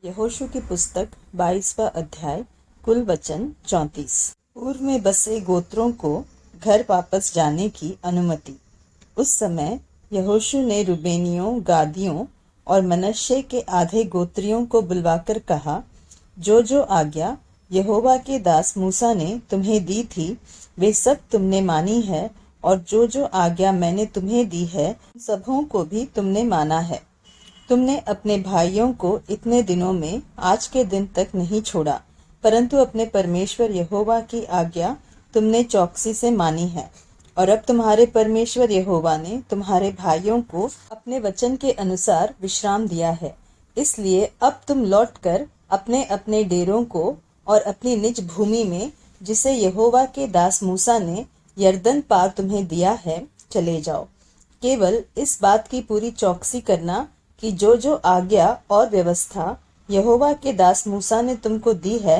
यहोशू की पुस्तक 22वां अध्याय। कुल वचन 34। पूर्व में बसे गोत्रों को घर वापस जाने की अनुमति। उस समय यहोशू ने रूबेनियों, गादियों और मनश्शे के आधे गोत्रियों को बुलवाकर कहा, जो जो आज्ञा यहोवा के दास मूसा ने तुम्हें दी थी वे सब तुमने मानी है, और जो जो आज्ञा मैंने तुम्हें दी है उन सबों को भी तुमने माना है। तुमने अपने भाइयों को इतने दिनों में आज के दिन तक नहीं छोड़ा, परंतु अपने परमेश्वर यहोवा की आज्ञा तुमने चौकसी से मानी है। और अब तुम्हारे परमेश्वर यहोवा ने तुम्हारे भाइयों को अपने वचन के अनुसार विश्राम दिया है। इसलिए अब तुम लौटकर अपने अपने डेरों को और अपनी निज भूमि में, जिसे यहोवा के दास मूसा ने यरदन पार तुम्हें दिया है, चले जाओ। केवल इस बात की पूरी चौकसी करना कि जो जो आज्ञा और व्यवस्था यहोवा के दास मूसा ने तुमको दी है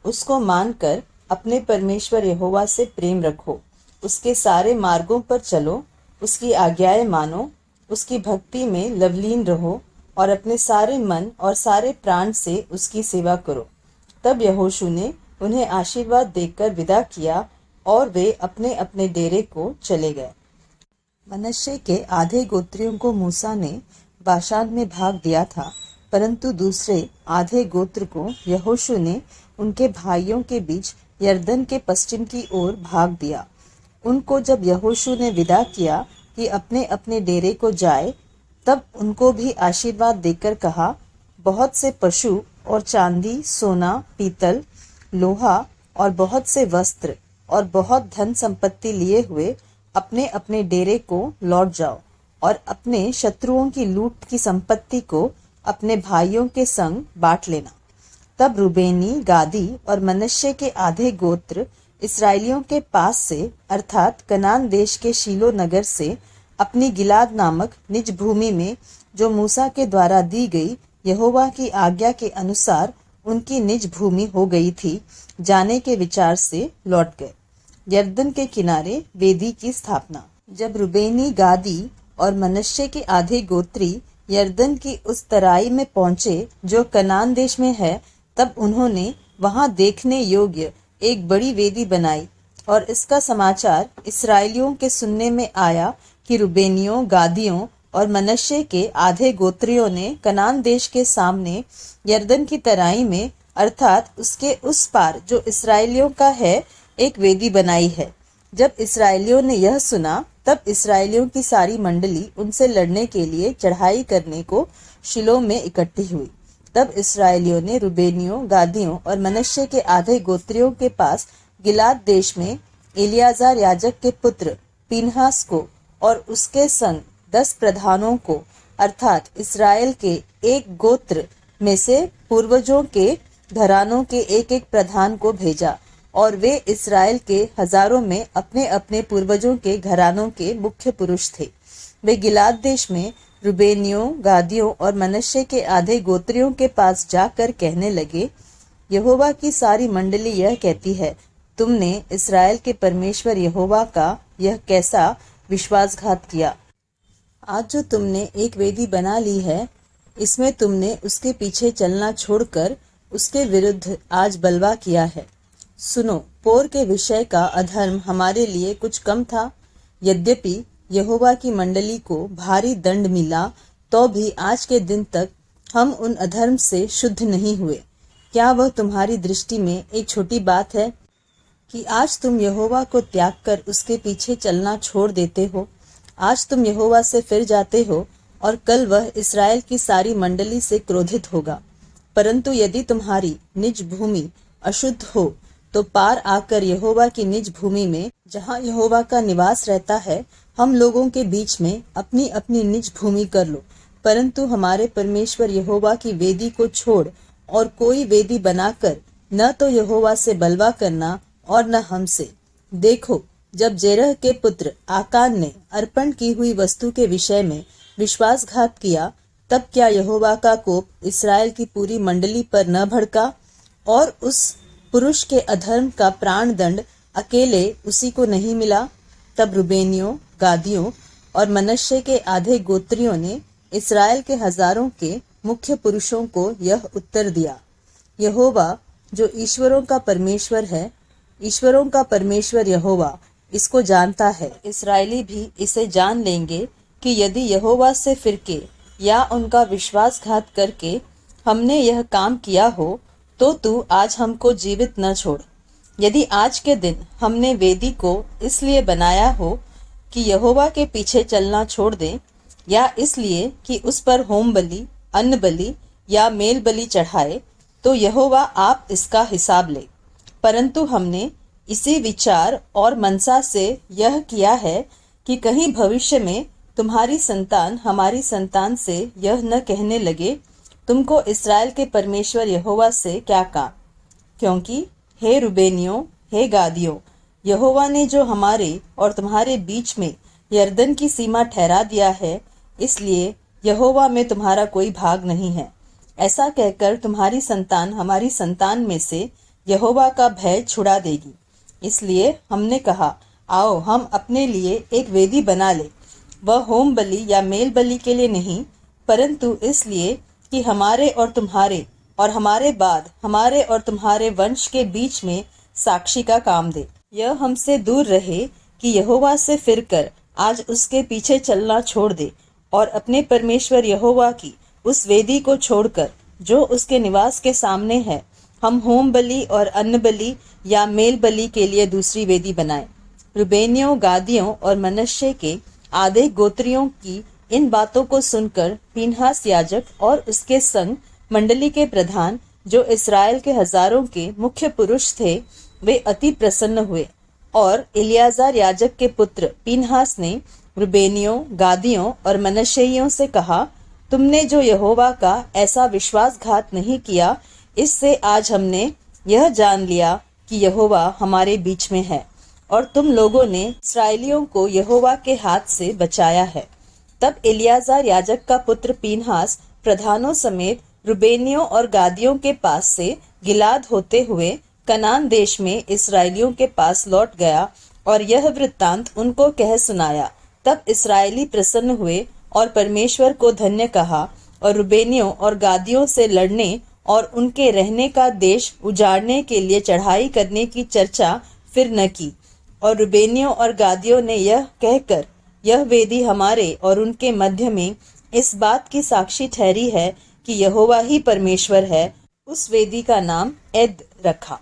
उसको मानकर अपने परमेश्वर यहोवा से प्रेम रखो, उसके सारे मार्गों पर चलो, उसकी आज्ञाएं मानो, उसकी भक्ति में लवलीन रहो और अपने सारे मन और सारे प्राण से उसकी सेवा करो। तब यहोशू ने उन्हें आशीर्वाद देकर विदा किया और वे अपने अपने डेरे को चले गए। मनश्शे के आधे गोत्रियों को मूसा ने बाशान में भाग दिया था, परंतु दूसरे आधे गोत्र को यहोशू ने उनके भाइयों के बीच यरदन के पश्चिम की ओर भाग दिया। उनको जब यहोशू ने विदा किया कि अपने अपने डेरे को जाए, तब उनको भी आशीर्वाद देकर कहा, बहुत से पशु और चांदी, सोना, पीतल, लोहा और बहुत से वस्त्र और बहुत धन संपत्ति लिए हुए अपने अपने डेरे को लौट जाओ और अपने शत्रुओं की लूट की संपत्ति को अपने भाइयों के संग बांट लेना। तब रूबेनी, गादी और मनश्शे के आधे गोत्र इस्राएलियों के पास से, अर्थात कनान देश के शीलो नगर से, अपनी गिलाद नामक निज भूमि में, जो मूसा के द्वारा दी गई यहोवा की आज्ञा के अनुसार उनकी निज भूमि हो गई थी, जाने के विचार से लौट गए। यरदन के किनारे वेदी की स्थापना। जब रूबेनी, गादी और मनश्शे के आधे गोत्री यरदन की उस तराई में पहुंचे जो कनान देश में है, तब उन्होंने वहां देखने योग्य एक बड़ी वेदी बनाई। और इसका समाचार इस्राएलियों के सुनने में आया कि रूबेनियों, गादियों और मनश्शे के आधे गोत्रियों ने कनान देश के सामने यरदन की तराई में, अर्थात उसके उस पार जो इस्राएलियों का है, एक वेदी बनाई है। जब इस्राएलियों ने यह सुना, तब इस्राएलियों की सारी मंडली उनसे लड़ने के लिए चढ़ाई करने को शिलो में इकट्ठी हुई। तब इस्राएलियों ने रूबेनियों, गादियों और मनश्शे के आधे गोत्रियों के पास गिलाद देश में एलियाजार याजक के पुत्र पीनहास को और उसके संग 10 प्रधानों को, अर्थात इस्राएल के एक गोत्र में से पूर्वजों के घरानों के एक एक प्रधान को भेजा, और वे इस्राएल के हजारों में अपने अपने पूर्वजों के घरानों के मुख्य पुरुष थे। वे गिलाद देश में रूबेनियों, गादियों और मनश्शे के आधे गोत्रियों के पास जाकर कहने लगे, यहोवा की सारी मंडली यह कहती है, तुमने इस्राएल के परमेश्वर यहोवा का यह कैसा विश्वासघात किया। आज जो तुमने एक वेदी बना ली है, इसमें तुमने उसके पीछे चलना छोड़कर उसके विरुद्ध आज बलवा किया है। सुनो, पोर के विषय का अधर्म हमारे लिए कुछ कम था। यद्यपि यहोवा की मंडली को भारी दंड मिला, तो भी आज के दिन तक हम उन अधर्म से शुद्ध नहीं हुए। क्या वह तुम्हारी दृष्टि में एक छोटी बात है कि आज तुम यहोवा को त्याग कर उसके पीछे चलना छोड़ देते हो? आज तुम यहोवा से फिर जाते हो और कल वह इस्राएल की सारी मंडली से क्रोधित होगा। परंतु यदि तुम्हारी निज भूमि अशुद्ध हो, तो पार आकर यहोवा की निज भूमि में, जहाँ यहोवा का निवास रहता है, हम लोगों के बीच में अपनी अपनी निज भूमि कर लो। परंतु हमारे परमेश्वर यहोवा की वेदी को छोड़ और कोई वेदी बनाकर न तो यहोवा से बलवा करना और न हमसे। देखो, जब जेरह के पुत्र आकान ने अर्पण की हुई वस्तु के विषय में विश्वासघात किया, तब क्या यहोवा का कोप इस्राएल की पूरी मंडली पर न भड़का और उस पुरुष के अधर्म का प्राण दंड अकेले उसी को नहीं मिला? तब रूबेनियों, गादियों और मनश्शे के आधे गोत्रियों ने इस्राएल के हजारों के मुख्य पुरुषों को यह उत्तर दिया, यहोवा जो ईश्वरों का परमेश्वर है, ईश्वरों का परमेश्वर यहोवा इसको जानता है। इस्राएली भी इसे जान लेंगे कि यदि यहोवा से फिरके या उनका विश्वासघात करके हमने यह काम किया हो तो तू आज हमको जीवित न छोड़। यदि आज के दिन हमने वेदी को इसलिए बनाया हो कि यहोवा के पीछे चलना छोड़ दें या इसलिए कि उस पर होम बलि, अन्न बलि या मेल बलि चढ़ाए, तो यहोवा आप इसका हिसाब ले। परंतु हमने इसी विचार और मनसा से यह किया है कि कहीं भविष्य में तुम्हारी संतान हमारी संतान से यह न कहने लगे, तुमको इस्राएल के परमेश्वर यहोवा से क्या काम। क्योंकि हे रुबेनियों, हे गादियों, यहोवा ने जो हमारे और तुम्हारे बीच में यरदन की सीमा ठहरा दिया है, इसलिए यहोवा में तुम्हारा कोई भाग नहीं है। ऐसा कहकर तुम्हारी संतान हमारी संतान में से यहोवा का भय छुड़ा देगी। इसलिए हमने कहा, आओ हम अपने लिए एक वेदी बना ले, वह होम बलि या मेल बलि के लिए नहीं, परंतु इसलिए कि हमारे और हमारे बाद हमारे और तुम्हारे वंश के बीच में साक्षी का काम दे। यह हमसे दूर रहे कि यहोवा से फिरकर आज उसके पीछे चलना छोड़ दे और अपने परमेश्वर यहोवा की उस वेदी को छोड़कर जो उसके निवास के सामने है, हम होम बलि और अन्न बलि या मेल बलि के लिए दूसरी वेदी बनाएं। रुबेनियों, गादियों और मनश्शे के आधे गोत्रियों की इन बातों को सुनकर पीनहास याजक और उसके संग मंडली के प्रधान, जो इस्राएल के हजारों के मुख्य पुरुष थे, वे अति प्रसन्न हुए। और इलियाजार याजक के पुत्र पीनहास ने रुबेनियों, गादियों और मनश्शेइयों से कहा, तुमने जो यहोवा का ऐसा विश्वासघात नहीं किया, इससे आज हमने यह जान लिया कि यहोवा हमारे बीच में है और तुम लोगों ने इस्राएलियों को यहोवा के हाथ से बचाया है। तब इलियाजार याजक का पुत्र पीनहास प्रधानों समेत रुबेनियों और गादियों के पास से गिलाद होते हुए कनान देश में इस्राएलियों के पास लौट गया और यह वृत्तांत उनको कह सुनाया। तब इस्राएली प्रसन्न हुए और परमेश्वर को धन्य कहा और रुबेनियों और गादियों से लड़ने और उनके रहने का देश उजाड़ने के लिए चढ़ाई करने की चर्चा फिर न की। और रुबेनियों और गादियों ने यह कहकर, यह वेदी हमारे और उनके मध्य में इस बात की साक्षी ठहरी है कि यहोवा ही परमेश्वर है, उस वेदी का नाम एद रखा।